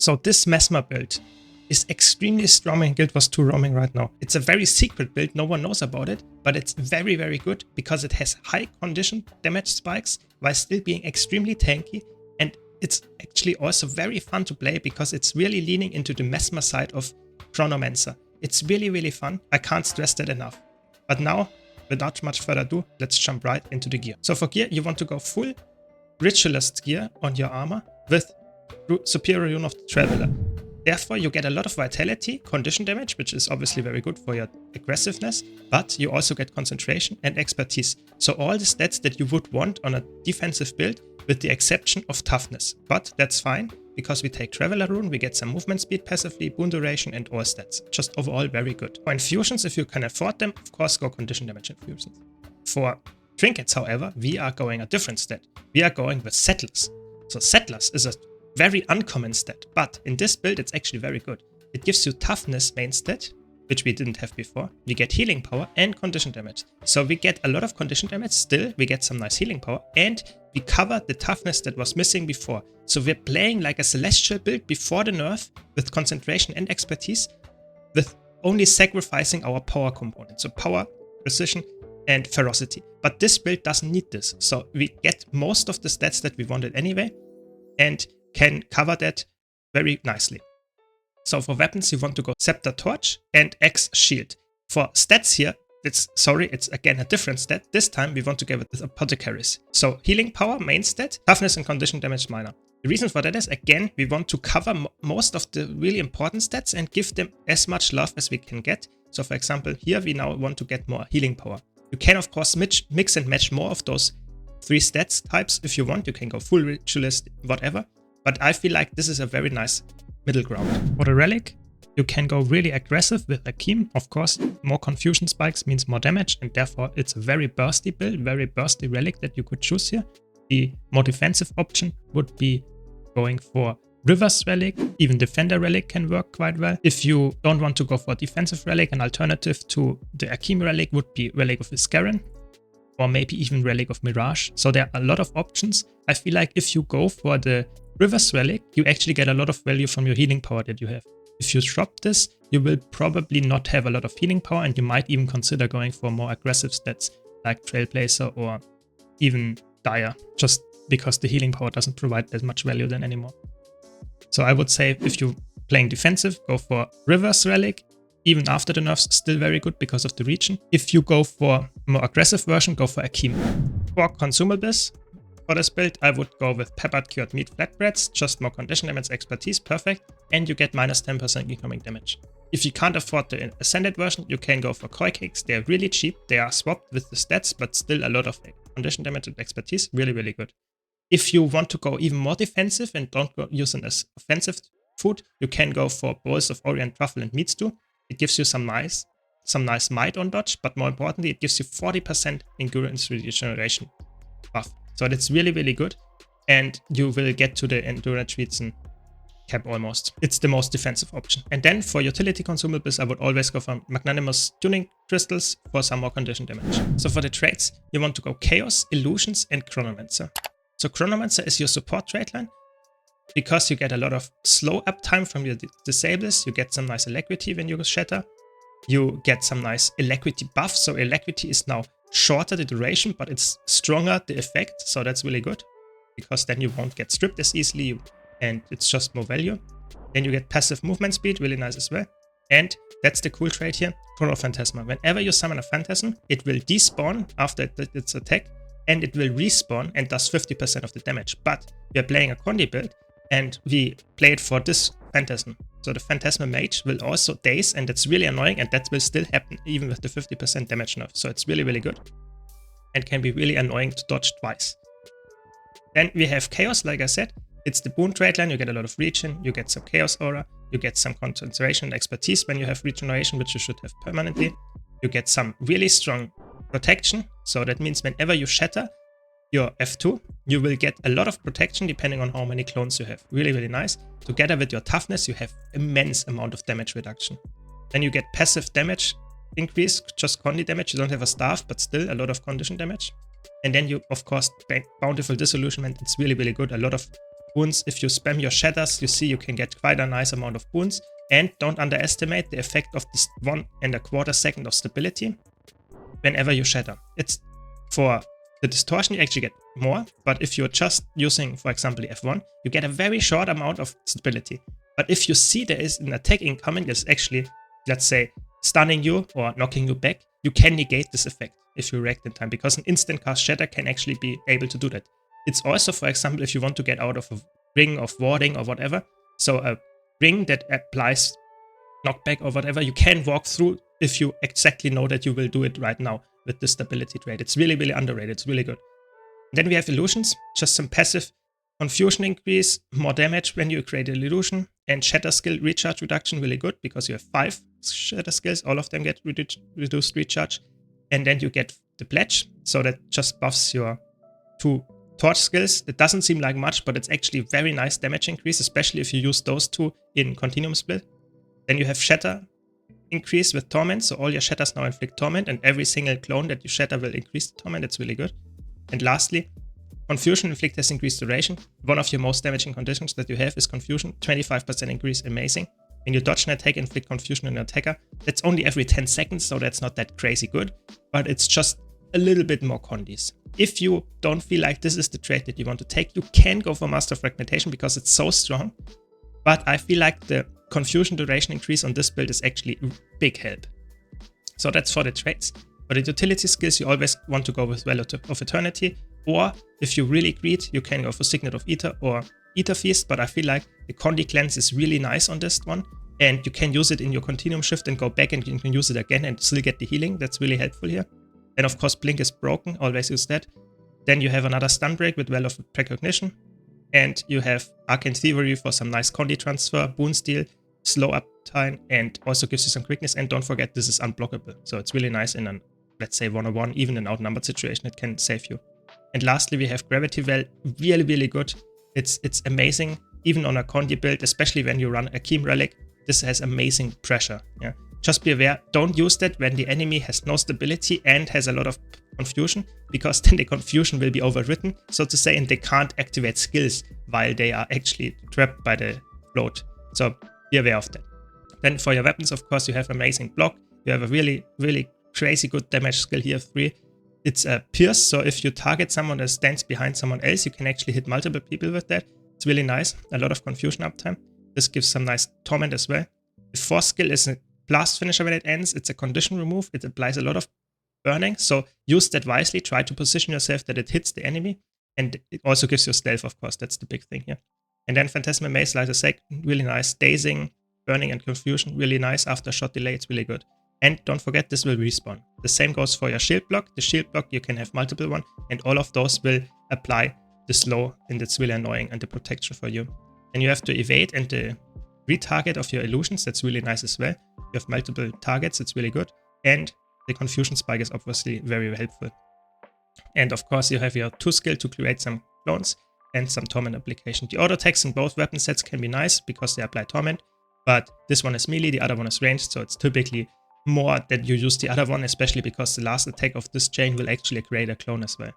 So this Mesmer build is extremely strong in Guild Wars 2 roaming right now. It's a very secret build, no one knows about it, but it's very, very good because it has high condition damage spikes while still being extremely tanky, and it's actually also very fun to play because it's really leaning into the Mesmer side of Chronomancer. It's really, really fun. I can't stress that enough. But now, without much further ado, let's jump right into the gear. So for gear, you want to go full Ritualist gear on your armor with Superior Rune of the Traveler. Therefore, you get a lot of vitality, condition damage, which is obviously very good for your aggressiveness, but you also get concentration and expertise. So all the stats that you would want on a defensive build, with the exception of toughness. But that's fine, because we take Traveler Rune, we get some movement speed passively, boon duration, and all stats. Just overall very good. For infusions, if you can afford them, of course go condition damage infusions. For trinkets, however, we are going a different stat. We are going with Settlers. So Settlers is a very uncommon stat, but in this build it's actually very good. It gives you toughness main stat, which we didn't have before. We get healing power and condition damage. So we get a lot of condition damage still, we get some nice healing power, and we cover the toughness that was missing before. So we're playing like a celestial build before the nerf with concentration and expertise, with only sacrificing our power component. So power, precision, and ferocity. But this build doesn't need this. So we get most of the stats that we wanted anyway, and can cover that very nicely. So for weapons, you want to go Scepter Torch and Axe Shield. For stats here, it's again a different stat. This time we want to go with Apothecaries. So healing power, main stat, toughness and condition damage minor. The reason for that is, again, we want to cover most of the really important stats and give them as much love as we can get. So for example, here we now want to get more healing power. You can of course mix and match more of those 3 stats types if you want. You can go full Ritualist, whatever. But I feel like this is a very nice middle ground. For the Relic, you can go really aggressive with Akeem. Of course, more confusion spikes means more damage, and therefore it's a very bursty build, very bursty Relic that you could choose here. The more defensive option would be going for River's Relic. Even Defender Relic can work quite well. If you don't want to go for defensive Relic, an alternative to the Akeem Relic would be Relic of Iskaran, or maybe even Relic of Mirage. So there are a lot of options. I feel like if you go for the River's Relic, you actually get a lot of value from your healing power that you have. If you drop this, you will probably not have a lot of healing power, and you might even consider going for more aggressive stats like Trailblazer or even Dire, just because the healing power doesn't provide as much value then anymore. So I would say if you're playing defensive, go for River's Relic. Even after the nerfs, still very good because of the region. If you go for a more aggressive version, go for Akeem. For Consumables, for this build, I would go with Peppered Cured Meat Flatbreads, just more condition damage, expertise, perfect, and you get minus 10% incoming damage. If you can't afford the Ascended version, you can go for Koi Cakes. They're really cheap, they are swapped with the stats, but still a lot of condition damage and expertise, really, really good. If you want to go even more defensive and don't use an offensive food, you can go for Bowls of Orient Truffle and Meat Stew. It gives you some nice might on dodge, but more importantly, it gives you 40% endurance regeneration buff. So that's really, really good. And you will get to the endurance reason cap almost. It's the most defensive option. And then for utility consumables, I would always go for Magnanimous Tuning Crystals for some more condition damage. So for the traits, you want to go Chaos, Illusions, and Chronomancer. So Chronomancer is your support trait line. Because you get a lot of slow uptime from your disables, you get some nice alacrity when you shatter. You get some nice alacrity buff, so alacrity is now shorter the duration, but it's stronger the effect, so that's really good. Because then you won't get stripped as easily, and it's just more value. Then you get passive movement speed, really nice as well. And that's the cool trait here, Chrono Phantasma. Whenever you summon a Phantasm, it will despawn after its attack, and it will respawn and does 50% of the damage. But we are playing a Condi build, and we played for this Phantasm. So the Phantasma Mage will also daze, and that's really annoying, and that will still happen even with the 50% damage nerf. So it's really, really good. And can be really annoying to dodge twice. Then we have Chaos, like I said. It's the boon trait line, you get a lot of regen, you get some Chaos Aura, you get some concentration and expertise when you have regeneration, which you should have permanently. You get some really strong protection, so that means whenever you shatter your F2, you will get a lot of protection depending on how many clones you have. Really, really nice. Together with your toughness, you have immense amount of damage reduction. Then you get passive damage increase, just Condi damage. You don't have a staff, but still a lot of condition damage. And then you, of course, Bountiful Disillusionment. It's really, really good. A lot of boons. If you spam your shatters, you see you can get quite a nice amount of boons. And don't underestimate the effect of this 1.25 second of stability whenever you shatter. It's for the distortion, you actually get more, but if you're just using, for example, the F1, you get a very short amount of stability. But if you see there is an attack incoming that's actually, let's say, stunning you or knocking you back, you can negate this effect if you react in time, because an instant cast shatter can actually be able to do that. It's also, for example, if you want to get out of a ring of warding or whatever, so a ring that applies knockback or whatever, you can walk through if you exactly know that you will do it right now with the stability trait. It's really, really underrated. It's really good. Then we have illusions, just some passive confusion increase, more damage when you create an illusion, and shatter skill recharge reduction, really good because you have 5 shatter skills, all of them get reduced recharge. And then you get the pledge, so that just buffs your 2 torch skills. It doesn't seem like much, but it's actually very nice damage increase, especially if you use those 2 in continuum split. Then you have shatter increase with torment, so all your shatters now inflict torment, and every single clone that you shatter will increase the torment. It's really good. And lastly, confusion inflict has increased duration. One of your most damaging conditions that you have is confusion. 25% increase, amazing. When you dodge an attack, inflict confusion on an attacker. That's only every 10 seconds, so that's not that crazy good, but it's just a little bit more condis. If you don't feel like this is the trait that you want to take, you can go for Master Fragmentation because it's so strong, but I feel like the confusion duration increase on this build is actually a big help. So that's for the traits. For the utility skills, you always want to go with Well of Eternity, or if you really greed, you can go for Signet of Ether or Ether Feast, but I feel like the Condi Cleanse is really nice on this one, and you can use it in your Continuum Shift and go back and you can use it again and still get the healing. That's really helpful here. And of course, Blink is broken, always use that. Then you have another Stun Break with Well of Precognition, and you have Arcane Thievery for some nice Condi transfer, Boon Steal, slow uptime, and also gives you some quickness. And don't forget, this is unblockable, so it's really nice in an, let's say, 1-on-1, even in an outnumbered situation, it can save you. And lastly, we have Gravity Well, really, really good. It's amazing, even on a Condi build, especially when you run a Akeem Relic. This has amazing pressure. Yeah, just be aware, don't use that when the enemy has no stability and has a lot of confusion, because then the confusion will be overwritten, so to say, and they can't activate skills while they are actually trapped by the float. So be aware of that. Then for your weapons, of course, you have amazing block. You have a really, really crazy good damage skill here, 3. It's a pierce, so if you target someone that stands behind someone else, you can actually hit multiple people with that. It's really nice. A lot of confusion uptime. This gives some nice torment as well. The 4th skill is a blast finisher when it ends. It's a condition remove. It applies a lot of burning, so use that wisely. Try to position yourself that it hits the enemy, and it also gives you stealth, of course. That's the big thing here. And then Phantasmal Mace, Light Sec, really nice. Dazing, burning, and confusion, really nice. After shot delay, it's really good. And don't forget, this will respawn. The same goes for your shield block. The shield block, you can have multiple one, and all of those will apply the slow, and it's really annoying, and the protection for you. And you have to evade and the retarget of your illusions. That's really nice as well. You have multiple targets. It's really good. And the confusion spike is obviously very helpful. And of course, you have your 2 skill to create some clones and some torment application. The auto attacks in both weapon sets can be nice because they apply torment, but this one is melee, the other one is ranged, so it's typically more that you use the other one, especially because the last attack of this chain will actually create a clone as well.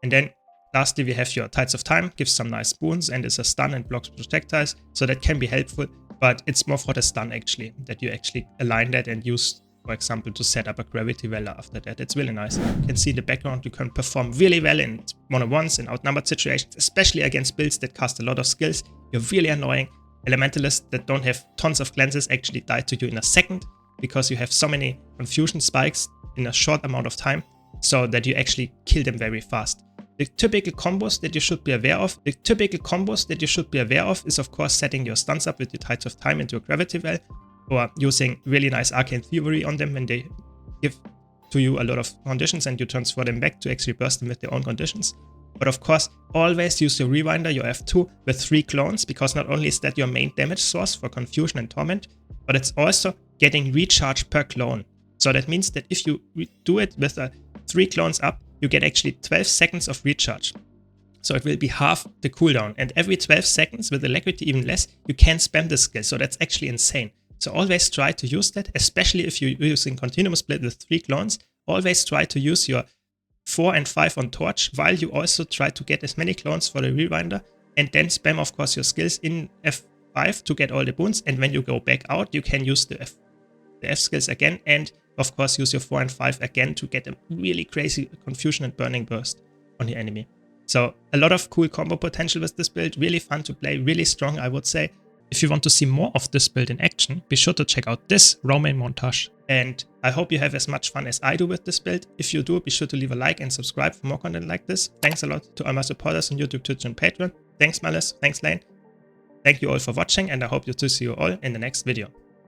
And then lastly, we have your Tides of Time, gives some nice boons and is a stun and blocks projectiles, so that can be helpful, but it's more for the stun actually, that you actually align that and use, for example, to set up a Gravity Well after that. It's really nice. You can see in the background you can perform really well in 1-on-1s in outnumbered situations, especially against builds that cast a lot of skills. You're really annoying. Elementalists that don't have tons of cleanses actually die to you in a second, because you have so many confusion spikes in a short amount of time, so that you actually kill them very fast. The typical combos that you should be aware of, is of course setting your stuns up with your Tides of Time into a Gravity Well, or using really nice Arcane Thievery on them when they give to you a lot of conditions and you transfer them back to actually burst them with their own conditions. But of course, always use your Rewinder, your F2, with 3 clones, because not only is that your main damage source for confusion and torment, but it's also getting recharge per clone. So that means that if you do it with 3 clones up, you get actually 12 seconds of recharge. So it will be half the cooldown, and every 12 seconds, with Alacrity even less, you can spam this skill, so that's actually insane. So always try to use that, especially if you're using Continuum Split with 3 clones. Always try to use your 4 and 5 on Torch, while you also try to get as many clones for the Rewinder, and then spam, of course, your skills in F5 to get all the boons. And when you go back out, you can use the F skills again, and of course use your 4 and 5 again to get a really crazy Confusion and Burning Burst on the enemy. So a lot of cool combo potential with this build, really fun to play, really strong, I would say. If you want to see more of this build in action, be sure to check out this roaming montage. And I hope you have as much fun as I do with this build. If you do, be sure to leave a like and subscribe for more content like this. Thanks a lot to all my supporters on YouTube, Twitch and Patreon. Thanks Malice, thanks Lane. Thank you all for watching, and I hope to see you all in the next video.